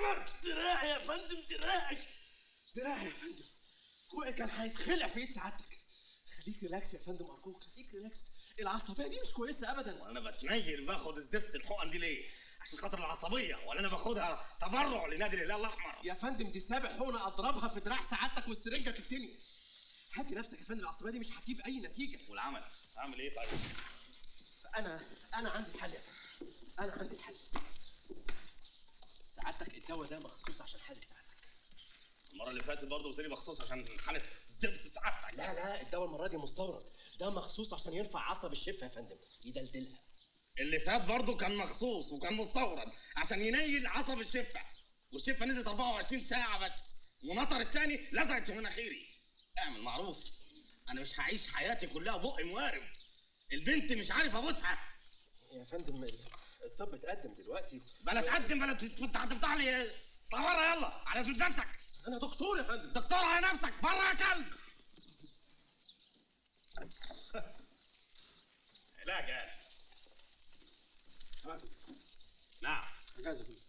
يرجمك. دراعي يا فندم، دراعي. دراعي يا فندم، كوعي كان هيتخلع في ايد سعادتك. خليك ريلاكس يا فندم ارجوك، خليك ريلاكس. العصبيه دي مش كويسه ابدا. وانا بتنيل باخد الزفت الحقن دي ليه؟ عشان خاطر العصبيه، ولا انا باخدها تبرع لنادي الهلال الاحمر؟ يا فندم دي سابع حقنه اضربها في دراع سعادتك والسرنجه تتني. هدي نفسك يا فندم، العصبيه دي مش هتجيب اي نتيجه. والعمل اعمل ايه طيب؟ انا عندي الحل يا فندم، انا عندي الحل. سعادتك الدواء ده مخصوص عشان حاله سعادتك. المره اللي فاتت برضه قلت لي مخصوص عشان حاله زفت سعادتك. لا الدواء المره دي مستورد، ده مخصوص عشان يرفع عصب الشفه يا فندم، يدلدلها. اللي فات برضه كان مخصوص وكان مستورد عشان ينيل عصب الشفه، والشفه نزلت 24 ساعه بس، ونطر التاني لزقت في مناخيري. اعمل معروف، انا مش هعيش حياتي كلها بقي موارب. البنت مش عارف ابوسها. يا فندم الطب اتقدم دلوقتي. بلا تقدم بلا هتفتح لي طوارئ، يلا على زنزانتك. انا دكتور يا فندم. دكتور على نفسك، بره يا كلب. علاج يعني. نعم. اجازه يا فندم.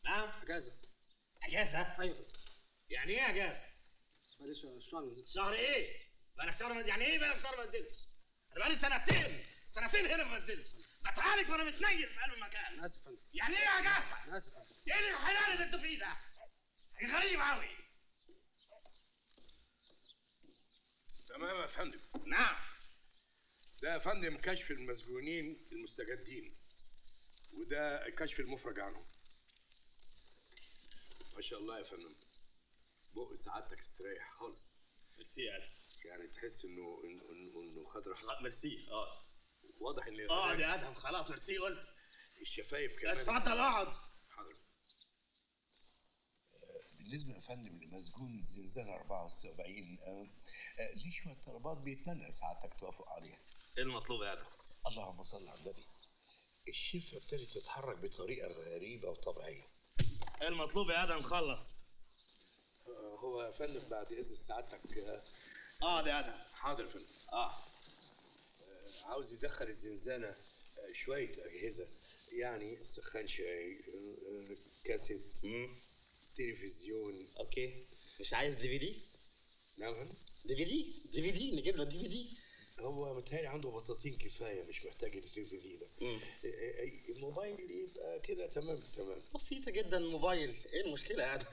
نعم. اجازه. اجازه؟ ايوه يا فندم. يعني ايه اجازه؟ بقالي شهر ما نزلتش. شهر ايه؟ بقالك شهر يعني ايه بقالك شهر ما نزلتش؟ انا بقالي سنتين هنا ما نزلتش، بتعالج وانا متنيل في قلب المكان. انا اسف يا فندم. يعني ايه اجازه؟ انا اسف يا فندم. ايه الحلال اللي انتوا فيه ده؟ غريب قوي. تمام يا فندم. نعم. ده يا فندم كشف المسجونين المستجدين، وده كشف المفرج عنهم. ما شاء الله يا فندم، بق سعادتك استريح خالص. ميرسي يا ادهم. يعني تحس انه خد راحه. ميرسي. واضح ان اقعد يا ادهم، خلاص ميرسي قلت. الشفايف كمان. اتفضل اقعد. حاضر. بالنسبه يا فندم لمسجون زنزانه 74، ليه شويه طلبات بيتمنى سعادتك توافق عليها. ايه المطلوب يا ادهم؟ اللهم صل على النبي. الشفه ابتدت تتحرك بطريقه غريبه وطبيعيه. ايه المطلوب يا ادهم؟ خلص. هو يا فندم بعد اذن سعادتك. اقعد يا ادهم. حاضر يا فندم. عاوز يدخل الزنزانه شويه اجهزه، يعني سخان شاي، كاسيت، تلفزيون. اوكي. مش عايز DVD؟ نعم يا فندم. DVD نجيب له DVD. هو متهيألي عنده بطاطين كفايه، مش محتاج DVD ده. الموبايل يبقى كده تمام. بسيطه جدا الموبايل، ايه المشكله يا ادهم؟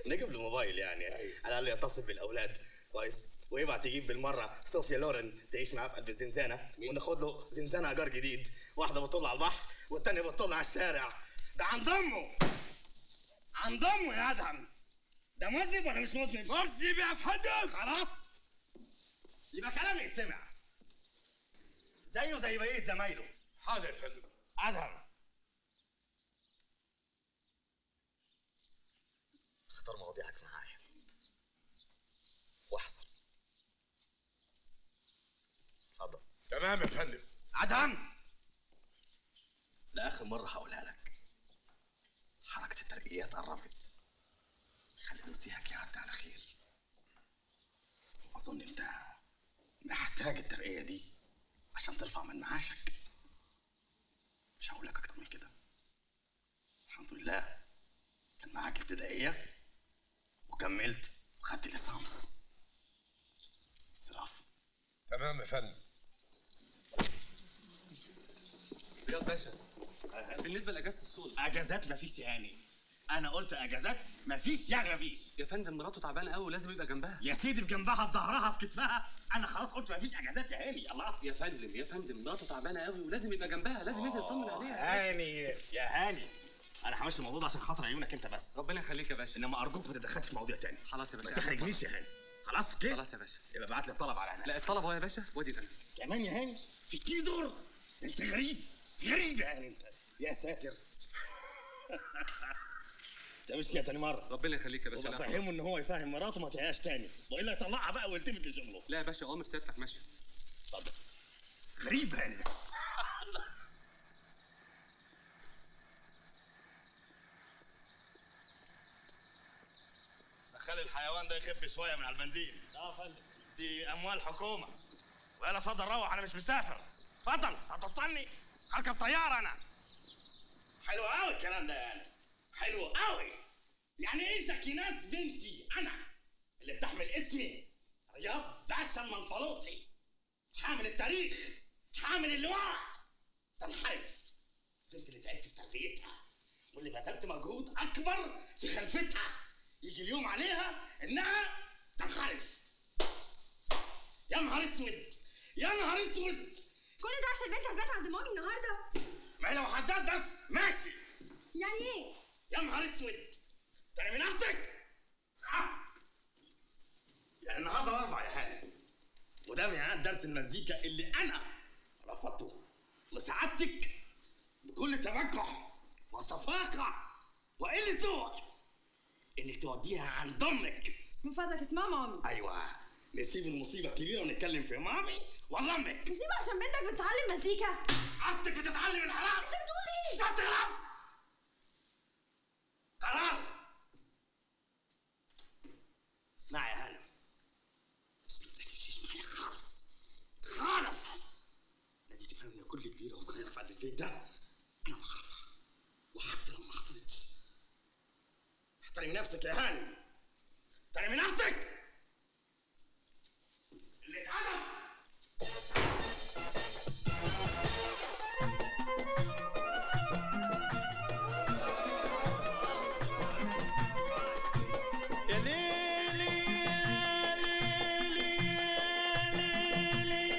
نجيب له موبايل يعني على الاقل يتصل بالاولاد كويس، ويبعت يجيب بالمره صوفيا لورن تعيش معاه في قلب الزنزانه، وناخد له زنزانه ايجار جديد، واحده بتطل على البحر والتانيه بتطل على الشارع. ده عند امه يا ادهم. ده مذنب ولا مش مذنب؟ مذنب يا فندم. خلاص يبقى كلامي يتسمع زيه زي بقيه زمايله. حاضر يا فندم. ادهم، اختار مواضيعك معايا واحذر. اتفضل. تمام يا فندم. ادهم، لاخر مره هقولها لك، حركه الترقيات قربت، خلي نسيهك يعدي على خير. واظن انت محتاج الترقيه دي عشان ترفع من معاشك. مش هقول لك اكتر من كده. الحمد لله كان معاك ابتدائيه وكملت وخدت ليسانس. صراف. تمام يا فندم. رياض باشا، بالنسبه لاجازه الصول. اجازات مفيش يعني. انا قلت اجازات مفيش يعني مفيش. يا فندم مراته تعبانه قوي ولازم يبقى جنبها. يا سيدي في جنبها، في ظهرها، في كتفها. انا خلاص قلت مفيش اجازات يا هاني. الله يا فندم مراته تعبانه قوي ولازم يبقى جنبها، لازم ينزل يطمن عليها. هاني يا هاني، انا همشي الموضوع ده عشان خاطر عيونك انت بس. ربنا يخليك يا باشا. انما ارجوك ما تتدخلش في مواضيع تاني. خلاص يا باشا. ما تحرجنيش يا هاني. خلاص كده. خلاص يا باشا. يبقى ابعت لي الطلب على هنا. لا الطلب اهو يا باشا، وادي انا كمان يا هاني في كيلو دور. انت غريب يا هاني انت. يا ساتر. انت مش كده تاني مره. ربنا يخليك يا باشا. وبفهمه ان هو يفهم مراته ما تعياش تاني، والا يطلعها بقى ويلتفت لشغله. لا يا باشا، اوامر سيادتك ماشيه. اتفضل. غريب هاني ده. خلي الحيوان ده يخف شويه من على البنزين. يا فندم. دي اموال حكومه. ويلا اتفضل روح، انا مش مسافر. اتفضل هتوصلني؟ هركب طياره انا. حلو قوي الكلام ده يعني. حلو قوي. يعني ايه جاكيناس بنتي انا اللي بتحمل اسمي رياض باشا المنفلوطي، حامل التاريخ، حامل اللواء، تنحرف. بنت اللي تعبت في تربيتها واللي بذلت مجهود اكبر في خلفتها، يجي اليوم عليها انها تنحرف. يا نهار اسود، يا نهار اسود. كل ده عشان بنت هتبات عند مامي النهارده؟ ما هي لو حداد بس ماشي. يعني ايه؟ يا نهار اسود، تاني من اختك. يعني النهارده الاربع يا هاني، وده ميعاد درس المزيكا اللي انا رفضته لسعادتك بكل تبجح وصفاقه وقله ذوق انك توديها عند امك. من فضلك اسمها مامي. ايوه، نسيب المصيبه الكبيره ونتكلم في مامي ولا امك. مصيبه عشان بنتك بتتعلم مزيكا؟ عاستك بتتعلم الحرام. انت بتقول ايه؟ بس خلاص، قرار. اسمعي يا هانم، بس ما تتكلميش معايا خالص خالص. لازم تفهمي ان كل كبيره وصغيره في قلب البيت ده انا بكرهها، وحتى لو ما حصلتش. احترمي نفسك يا هانم، احترمي نفسك. اللي اتعلم يا ليلي يا ليلي يا ليلي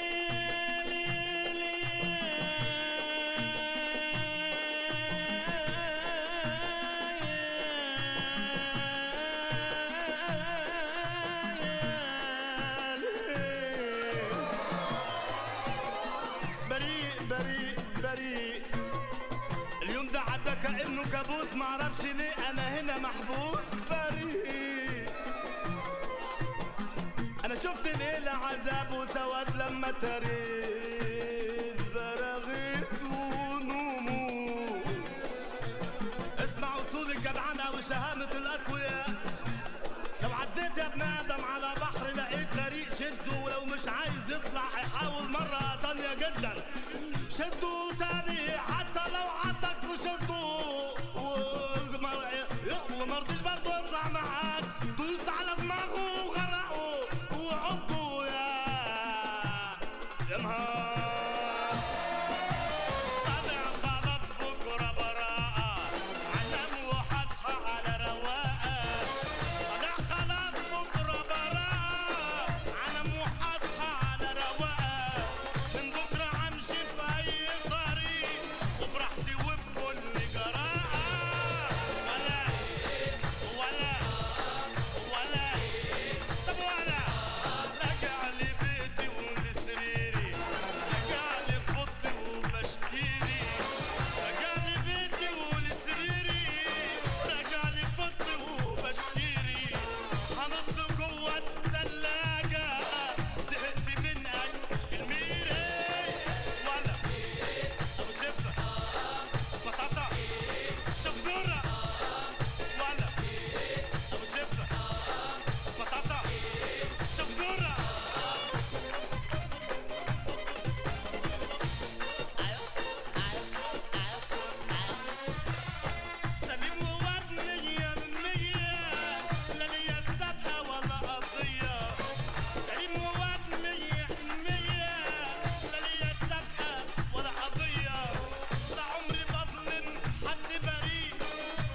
بريء بريء بريء. اليوم ده عدى كأنه كابوس، معرفش ليه أنا هنا محبوس. بريء. أنا شفت ليلة عذاب وسواد لما تريت براغيث ونموت. اسمع أصول الجدعنة وشهامة الأقوياء. لو عديت يا ابن آدم على بحر لقيت غريق شده، ولو مش عايز يطلع يحاول مرة تانية جدا. شدوا تاني حتى لو عندك وشدوا، ومرضيش برضه يطلع معاك. دوس على دماغه وغرقه وعضه يا نهار. طلع خلاص بكره براءة، علم وحصحى على رواقة. طلع خلاص بكره براءة، علم وحصحى على رواقة. من بكره همشي في اي طريق وبراحتي وبكل جراءة. ولا طب ولا راجع لبيتي ولسريري، راجع لفضي وبشكيري. راجع لبيتي ولسريري، راجع لفضي وبشكيري. هنط جوه التلاجة، زهقت من اكل الميري. ولا ابو زبده بطاطا شبوره. ولا ابو زبده بطاطا شبوره. سليم وواد 100%، لا ليا سابقه ولا قضيه. سليم وواد 100%، لا ليا سابقه ولا قضيه. لا عمري بظلم حد بريء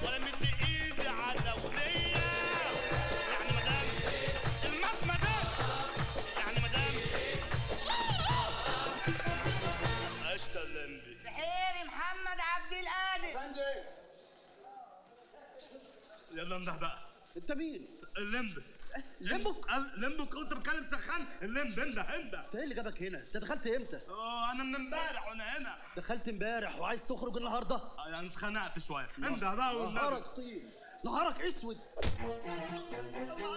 ولا مد ايدي على ولية. يعني مدام مدام يعني مدام قشطة اللمبي. بخير محمد عبد القادر. يلا انده بقى. انت مين؟ اللمبي. لمبك؟ لمبك كنت بتكلم سخان. اللمبي انده. انت ايه اللي جابك هنا؟ انت دخلت امتى؟ انا من امبارح وانا هنا. دخلت امبارح وعايز تخرج النهارده؟ يعني اتخنقت شويه. انده بقى والنبي. نهارك طين، نهارك اسود.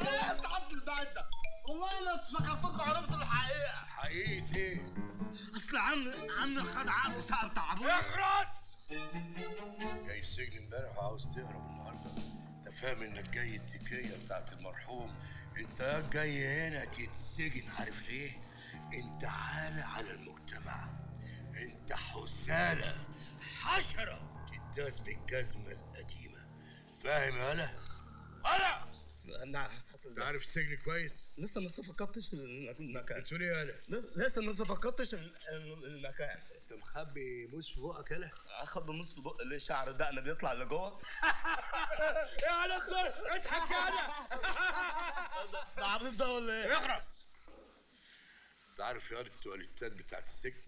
يا عبد الباشا، والله انا افتكرتكم عرفت الحقيقه. حقيقة ايه؟ اصل عن الخدعات الشعب تعبوني. اخرس! جاي السجن امبارح وعاوز تهرب النهارده. انت فاهم انك جاي التكية بتاعت المرحوم. انت جاي هنا تتسجن، عارف ليه؟ انت عالة على المجتمع. انت حسالة حشرة تداس بالجزمة القديمة. فاهم يا هلا؟ هلا انا انت عارف السجن كويس؟ لسه ما صفقتش المكان. بتقول ايه يا هلا؟ لسه ما صفقتش المكان. انت مخبي موس في بقك يالا؟ اخد بنص في بق ليه شعر دقن بيطلع لجوه. يا هلا اضحك يا هلا. ده عبيط ده ولا ايه؟ اخرس. انت عارف يا التواليتات بتاعت السجن؟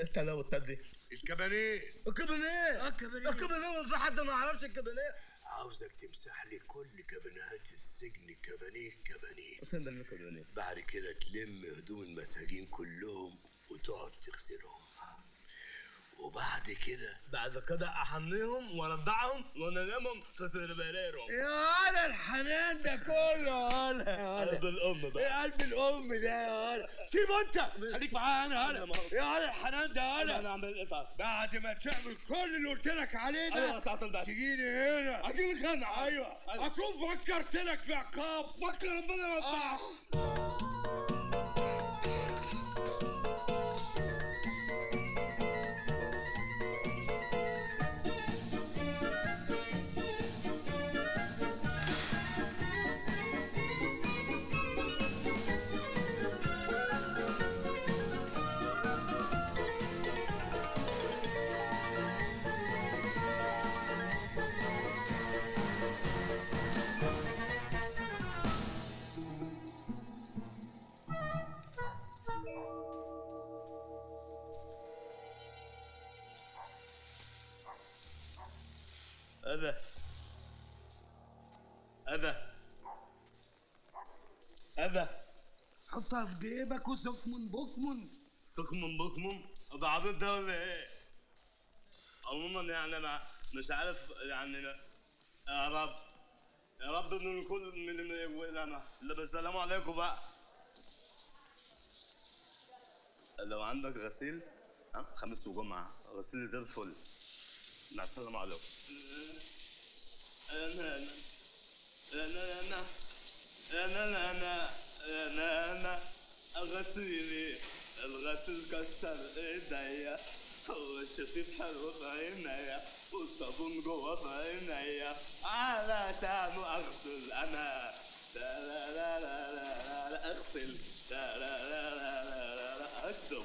انت لو التدي الكبانيه. الكابينيه الكبانيه. الكابينيه في حد ما يعرفش الكابينيه. عاوزك تمسح لي كل كابينات السجن كبانيه كبانيه. فين ده الكابينيه؟ بعد كده تلم هدوم المساجين كلهم وتقعد تغسلهم. وبعد كده احميهم وارضعهم وانامهم في سربريرهم. يا هلا الحنان ده كله يا هلا. قلب الام بقى. ايه قلب الام ده يا هلا؟ سيبه انت خليك معايا انا هلا. يا هلا الحنان ده يا هلا. انا اعمل ايه طيب؟ بعد ما تعمل كل اللي قلت لك عليه ايوه ده بتاعت البيت. تجيني هنا. اجيلك انا. ايوه اكون فكرت لك في عقاب. فكر ربنا يوفقك. اذى حطها في جيبك وسكمن بكمن. سخمن بخمن. ده عبيط ده ولا ايه؟ عموما يعني انا مش عارف يعني. يا رب يا رب من الكل من اللي يقولنا. لا السلام عليكم بقى. لو عندك غسيل خميس وجمعة غسيل زي الفل. مع السلامة عليكم. انا غسيلي الغسيل كسر ايديا والشفيف حلو في عينيا والصابون جوه في عينيا علشان اغسل انا. لا لا لا لا لا لا اغسل. لا لا لا لا لا لا اكتب.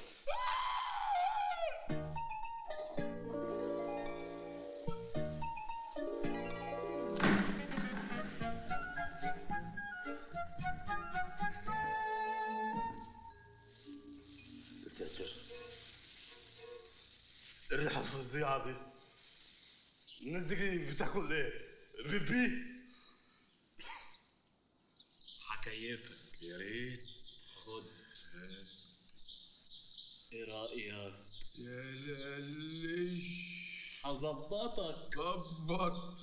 الريحة الفظيعة دي. الناس دي بتاكل ايه؟ بيبي؟ هكيفك يا ريت. خد ايه رأيك؟ يا لالش. هظبطك. ظبط.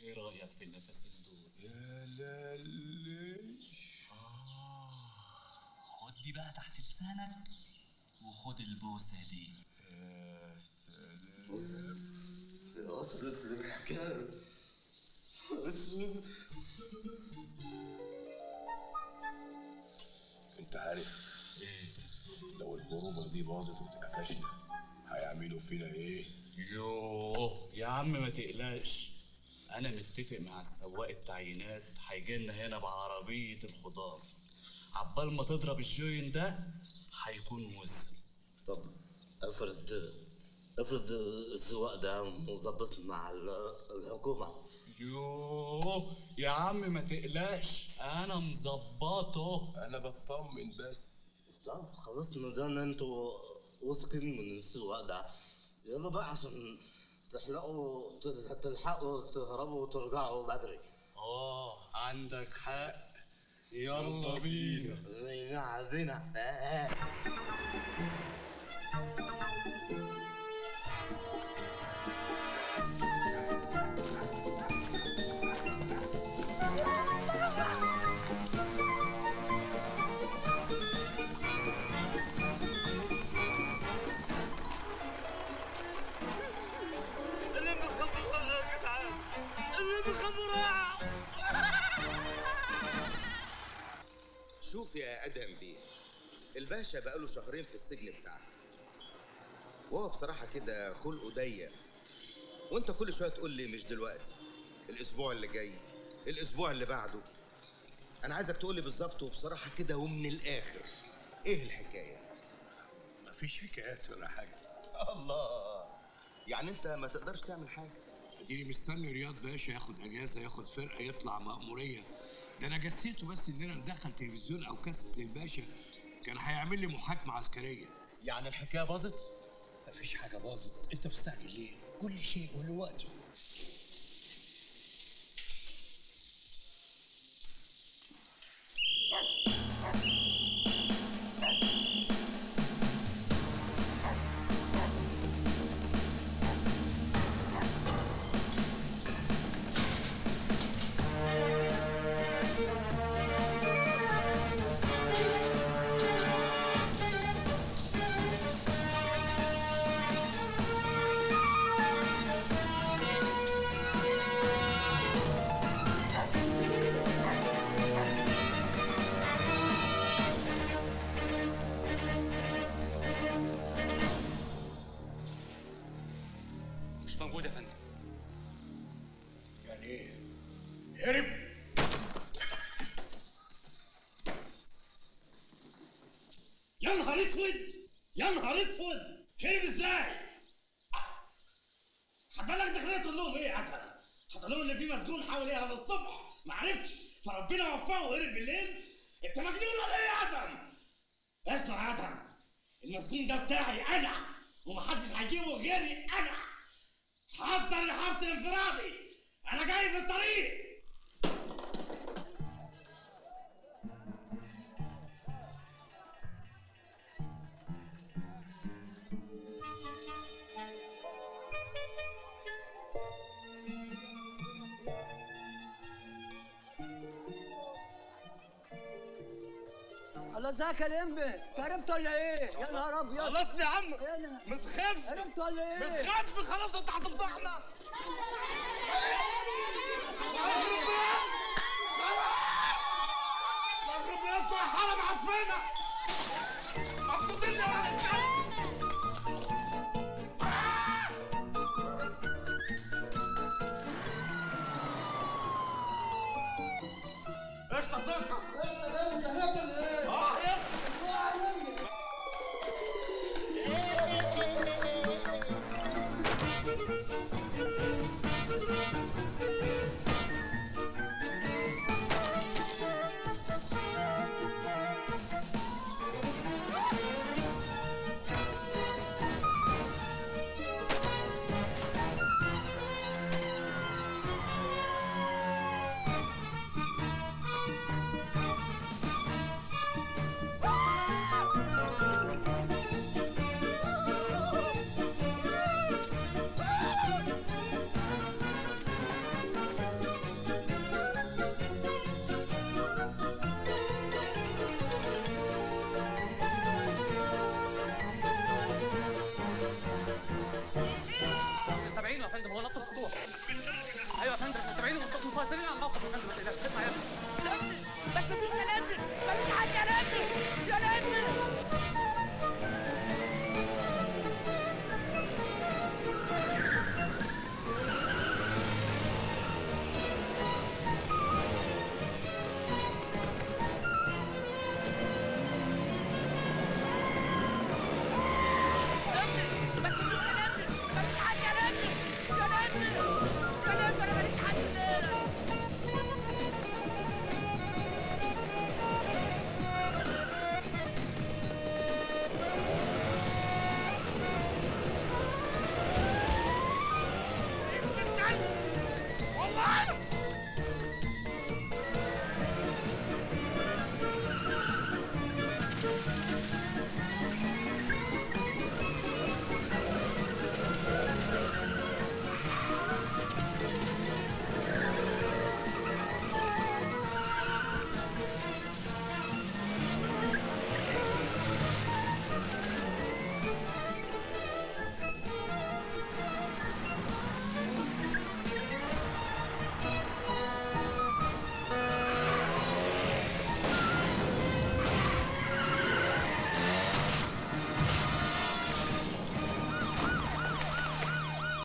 ايه رأيك في النفسين دول؟ يا لالش. خد دي بقى تحت لسانك وخد البوسة دي. يا سلام. وصلت للحكاية. انت عارف ايه؟ لو الخروجه دي باظت واتقفشنا هيعملوا فينا ايه؟ يوه يا عم ما تقلقش، انا متفق مع السواق التعيينات هيجيلنا هنا بعربية الخضار. عبال ما تضرب الجوين ده هيكون وصل. طب افرض السواق ده مظبط مع الحكومة. يوه يا عم ما تقلقش انا مظبطه. انا بطمن بس. طب خلاص ما دام انتوا واثقين من السواق ده يلا بقى عشان تلحقوا تهربوا وترجعوا بدري. عندك حق. يلا بينا. عايزينها. شوف يا ادهم بيه، الباشا بقاله شهرين في السجن بتاعنا، وهو بصراحه كده خلقه ضيق وانت كل شويه تقول لي مش دلوقتي، الاسبوع اللي جاي، الاسبوع اللي بعده. انا عايزك تقول لي بالظبط وبصراحه كده ومن الاخر، ايه الحكايه؟ مفيش حكايات ولا حاجه. الله، يعني انت ما تقدرش تعمل حاجه؟ اديني مستني رياض باشا ياخد اجازه، ياخد فرقه، يطلع مأموريه. ده انا جسيته بس اننا ندخل تلفزيون او كاسيت للباشا كان هيعمل لي محاكمه عسكريه. يعني الحكايه باظت؟ مفيش حاجه باظت، انت مستعجل ليه؟ كل شيء وله وقته. مش موجود يا فندم. يعني ايه؟ هرب؟ يا نهار اسود، يا نهار اسود، هرب ازاي؟ هتبلغ الداخليه تقول لهم ايه يا ادهم؟ هتقول لهم ان في مسجون حاول يهرب الصبح ما عرفش فربنا وفقه وهرب بالليل؟ انت مجنون ولا ايه يا ادهم؟ اسمع يا ادهم، المسجون ده بتاعي انا ومحدش هيجيبه غيري انا. حضر الحبس الانفرادي، انا جاي في الطريق. الله، ازيك يا لمبي؟ هربت ولا ايه؟ يا نهار ابيض. خلاص يا عم، انا متخف هربت ولا ايه؟ متخف، خلاص انت هتفضحنا. مغرب بيطلع حرم عفانه، مبسوطين يا ولاد الكلب. قشطه ثقه،